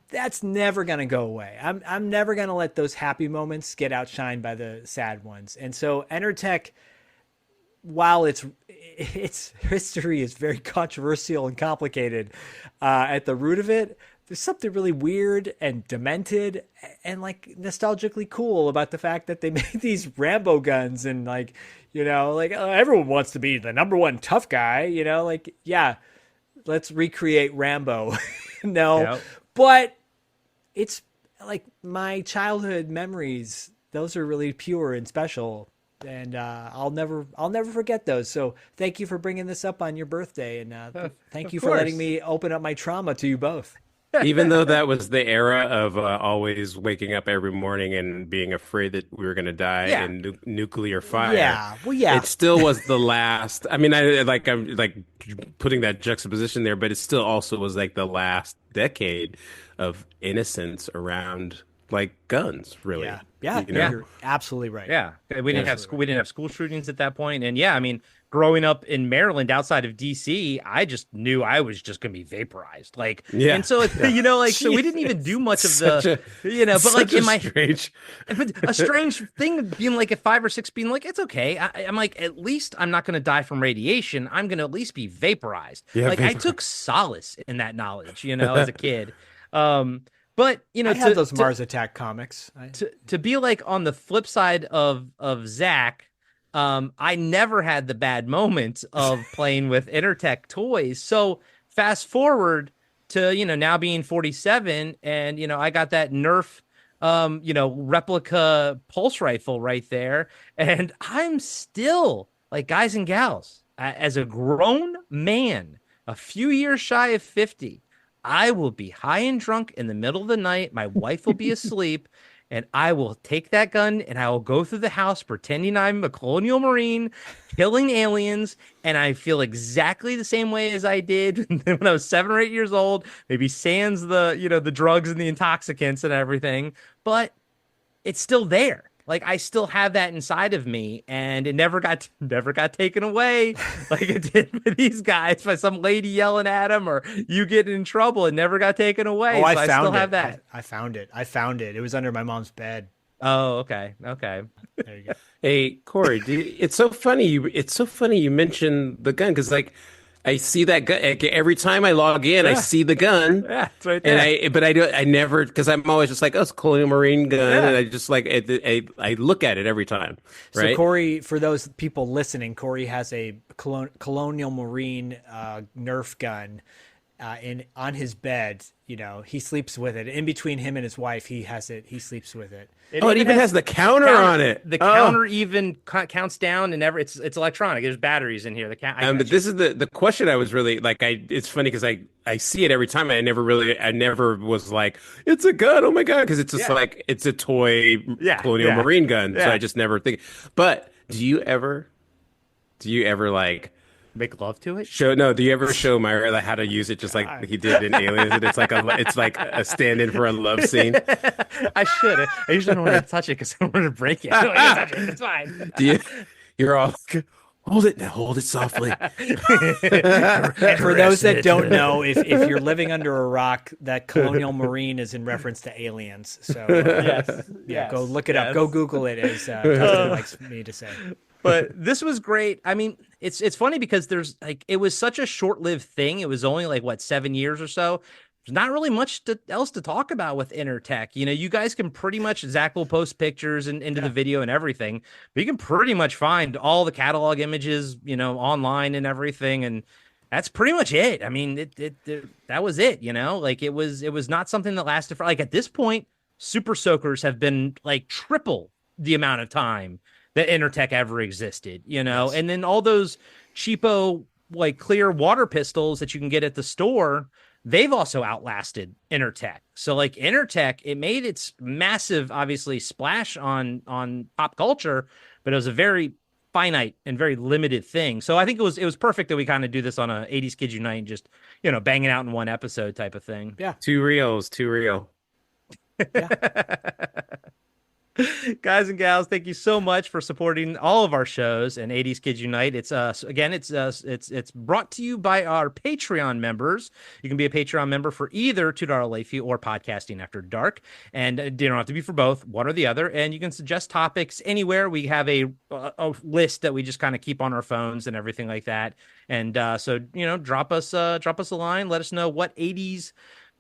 that's never going to go away. I'm never going to let those happy moments get outshined by the sad ones. And so Entertech, while its history is very controversial and complicated, at the root of it, there's something really weird and demented and like nostalgically cool about the fact that they made these Rambo guns and everyone wants to be the number one tough guy, yeah, let's recreate Rambo. But it's like my childhood memories. Those are really pure and special. And I'll never forget those. So thank you for bringing this up on your birthday. And thank you for letting me open up my trauma to you both. Even though that was the era of always waking up every morning and being afraid that we were going to die in nuclear fire. Yeah, well, yeah. It still was the last. I mean, I'm like putting that juxtaposition there, but it still also was like the last decade of innocence around like guns, really. Yeah, you're absolutely right. Yeah, we didn't have school shootings at that point, and I mean, growing up in Maryland, outside of DC, I just knew I was just gonna be vaporized, and so so we didn't even do much of but like in my a strange thing being like at 5 or 6, being like it's okay. I'm like, at least I'm not gonna die from radiation. I'm gonna at least be vaporized. I took solace in that knowledge, as a kid. But I had those Mars Attack comics. To be like on the flip side of Zach, I never had the bad moment of playing with Entertech toys. So fast forward to now being 47, and I got that Nerf replica pulse rifle right there, and I'm still like, guys and gals, as a grown man, a few years shy of 50. I will be high and drunk in the middle of the night. My wife will be asleep, and I will take that gun and I will go through the house pretending I'm a colonial marine killing aliens. And I feel exactly the same way as I did when I was 7 or 8 years old, maybe sans the drugs and the intoxicants and everything, but it's still there. Like, I still have that inside of me, and it never got taken away like it did with these guys by some lady yelling at him or you getting in trouble. It never got taken away. Oh, so I still have that. I found it. It was under my mom's bed. Oh, okay. There you go. Hey, Corey, it's so funny. It's so funny you mentioned the gun, because like I see that gun every time I log in. I see the gun, it's right there. And I never, because I'm always just like, oh, it's a Colonial Marine gun, and I just like I look at it every time. Right? So Corey, for those people listening, Corey has a Colonial Marine Nerf gun. on his bed. He sleeps with it. In between him and his wife, he has it. He sleeps with it. It even has the counter on it. The counter even counts down, and it's electronic. There's batteries in here. But this is the question I was really like. It's funny because I see it every time. I never was like, it's a gun. Oh my God. Because it's just like, it's a toy Colonial Marine gun. So I just never think. But do you ever like make love to it? Do you ever show Myra like how to use it just like he did in Aliens? And it's like a stand-in for a love scene. I should. I usually don't want to touch it because I don't want to break it. I don't want to touch it. It's fine. You're all like, hold it softly. And for those that don't know, if you're living under a rock, that Colonial Marine is in reference to Aliens. So go look it up. Go Google it, as Dustin likes me to say. But this was great. I mean, it's funny because it was such a short-lived thing. It was only 7 years or so. There's not really much else to talk about with Entertech. You guys can pretty much, Zach will post pictures into the video and everything, but you can pretty much find all the catalog images, online and everything. And that's pretty much it. I mean, that was it, it was not something that lasted for at this point, Super Soakers have been triple the amount of time that Entertech ever existed, yes. And then all those cheapo, clear water pistols that you can get at the store, they've also outlasted Entertech. So Entertech, it made its massive, obviously, splash on pop culture, but it was a very finite and very limited thing. So I think it was perfect that we kind of do this on a 80s Kids Unite and just, bang it out in one episode type of thing. Yeah. Too real. Yeah. Guys and gals, thank you so much for supporting all of our shows and 80s Kids Unite. It's it's brought to you by our Patreon members. You can be a Patreon member for either $2 late fee or Podcasting After Dark, and you don't have to be for both, one or the other. And you can suggest topics anywhere. We have a list that we just kind of keep on our phones and everything like that. And so drop us a line. Let us know what 80s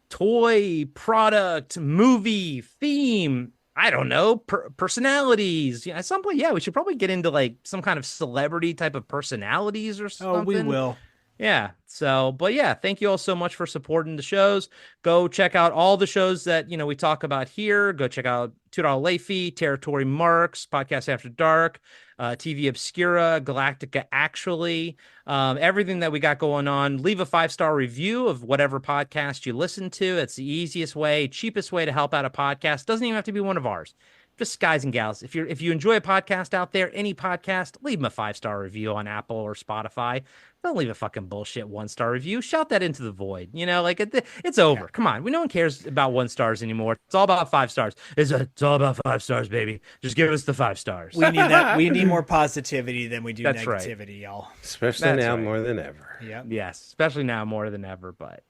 toy, product, movie, theme, I don't know, personalities. At some point, we should probably get into some kind of celebrity type of personalities or something. Oh, we will. Yeah. So, but thank you all so much for supporting the shows. Go check out all the shows that, we talk about here. Go check out $2 Late Fee, Territory Marks, Podcast After Dark, TV Obscura, Galactica Actually, everything that we got going on. Leave a 5-star review of whatever podcast you listen to. It's the easiest way, cheapest way to help out a podcast. Doesn't even have to be one of ours. Just guys and gals, if you enjoy a podcast out there, any podcast, leave them a 5-star review on Apple or Spotify. Don't leave a fucking bullshit 1-star review. Shout that into the void. It's over. Yeah. Come on. No one cares about 1 stars anymore. It's all about 5 stars. It's all about 5 stars, baby. Just give us the 5 stars. We need that. We need more positivity than we do That's negativity, right. Y'all. Especially now more than ever. Yeah. Yes, especially now more than ever. But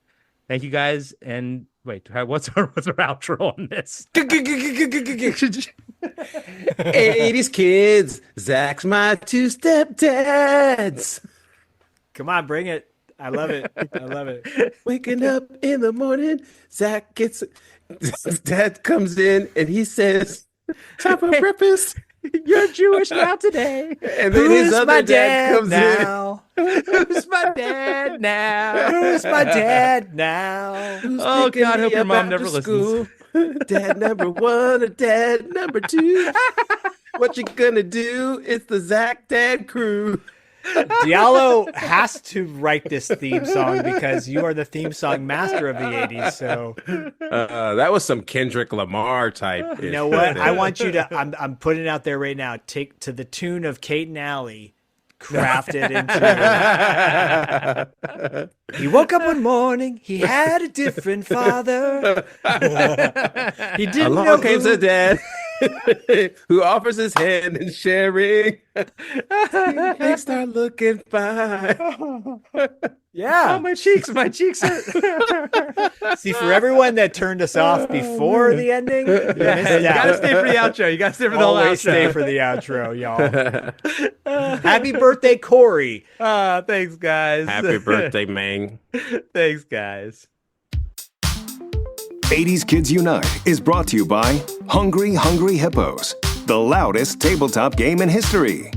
thank you guys. And wait, what's our outro on this? 80s kids. Zach's my 2 stepdads. Come on, bring it. I love it. Waking up in the morning, Zach's dad comes in and he says, "Time for breakfast." You're Jewish now today. And then his other dad comes now? Who's my dad now? Who's my dad now? Oh, God, I hope your mom never listens. Dad number 1 or dad number 2? What you gonna do? It's the Zach Dad crew. Diallo has to write this theme song because you are the theme song master of the 80s. So that was some Kendrick Lamar type. You know what? I want you to, I'm putting it out there right now. Take to the tune of Kate and Alley, craft it into. He woke up one morning. He had a different father. He didn't know came the dad. Who offers his hand in sharing. They start looking fine. Yeah. Oh, my cheeks hurt. See, for everyone that turned us off before the ending, you gotta stay for the outro. You gotta stay for the whole outro. Stay for the outro, y'all. Happy birthday, Corey. Thanks, guys. Happy birthday, man. Thanks, guys. 80s Kids Unite is brought to you by Hungry Hungry Hippos, the loudest tabletop game in history.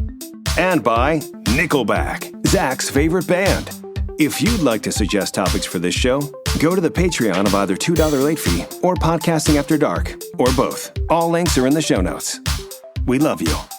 And by Nickelback, Zach's favorite band. If you'd like to suggest topics for this show, go to the Patreon of either $2 Late Fee or Podcasting After Dark, or both. All links are in the show notes. We love you.